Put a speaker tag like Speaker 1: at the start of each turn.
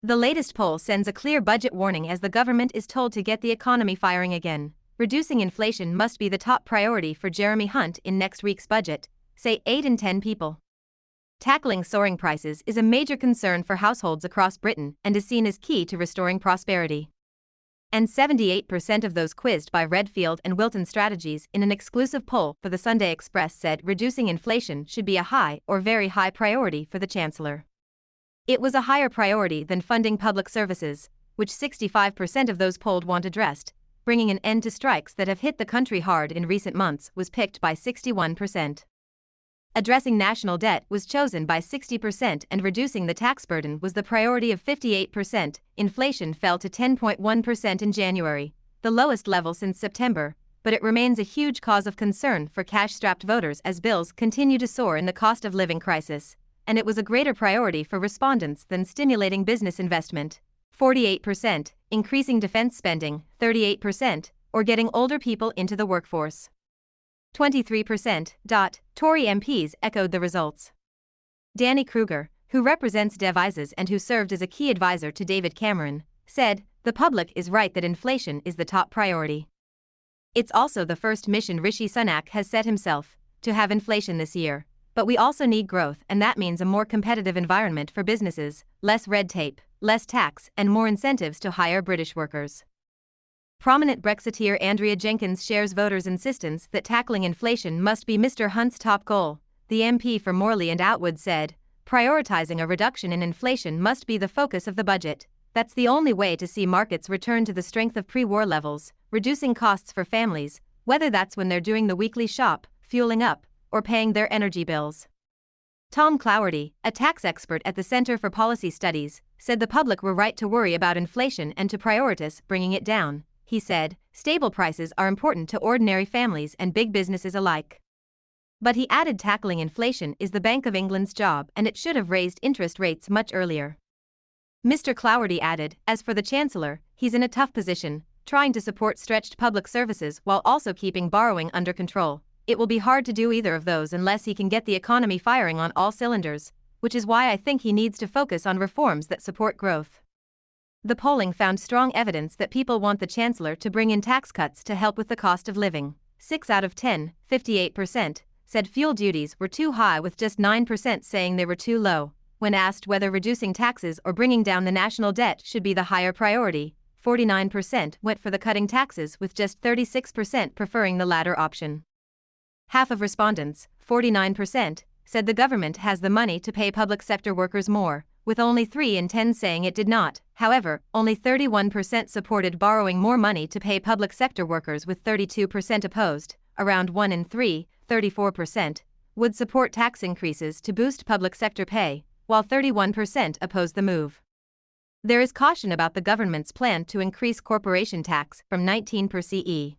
Speaker 1: The latest poll sends a clear budget warning as the government is told to get the economy firing again. Reducing inflation must be the top priority for Jeremy Hunt in next week's budget, say 8 in 10 people. Tackling soaring prices is a major concern for households across Britain and is seen as key to restoring prosperity. And 78% of those quizzed by Redfield and Wilton Strategies in an exclusive poll for the Sunday Express said reducing inflation should be a high or very high priority for the Chancellor. It was a higher priority than funding public services, which 65% of those polled want addressed. Bringing an end to strikes that have hit the country hard in recent months was picked by 61%. Addressing national debt was chosen by 60% and reducing the tax burden was the priority of 58%. Inflation fell to 10.1% in January, the lowest level since September, but it remains a huge cause of concern for cash-strapped voters as bills continue to soar in the cost of living crisis, and it was a greater priority for respondents than stimulating business investment, 48%, increasing defense spending, 38%, or getting older people into the workforce, 23%. Tory MPs echoed the results. Danny Kruger, who represents Devizes and who served as a key advisor to David Cameron, said, "The public is right that inflation is the top priority. It's also the first mission Rishi Sunak has set himself, to have inflation this year. But we also need growth, and that means a more competitive environment for businesses, less red tape, less tax, and more incentives to hire British workers." Prominent Brexiteer Andrea Jenkins shares voters' insistence that tackling inflation must be Mr. Hunt's top goal. The MP for Morley and Outwood said, "Prioritising a reduction in inflation must be the focus of the budget. That's the only way to see markets return to the strength of pre-war levels, reducing costs for families, whether that's when they're doing the weekly shop, fueling up, or paying their energy bills." Tom Clougherty, a tax expert at the Centre for Policy Studies, said the public were right to worry about inflation and to prioritise bringing it down. He said, "Stable prices are important to ordinary families and big businesses alike." But he added tackling inflation is the Bank of England's job and it should have raised interest rates much earlier. Mr. Clougherty added, "As for the Chancellor, he's in a tough position, trying to support stretched public services while also keeping borrowing under control. It will be hard to do either of those unless he can get the economy firing on all cylinders, which is why I think he needs to focus on reforms that support growth." The polling found strong evidence that people want the Chancellor to bring in tax cuts to help with the cost of living. 6 out of 10, 58%, said fuel duties were too high, with just 9% saying they were too low. When asked whether reducing taxes or bringing down the national debt should be the higher priority, 49% went for the cutting taxes, with just 36% preferring the latter option. Half of respondents, 49%, said the government has the money to pay public sector workers more, with only 3 in 10 saying it did not. However, only 31% supported borrowing more money to pay public sector workers, with 32% opposed. Around 1 in 3, 34%, would support tax increases to boost public sector pay, while 31% opposed the move. There is caution about the government's plan to increase corporation tax from 19% per CE.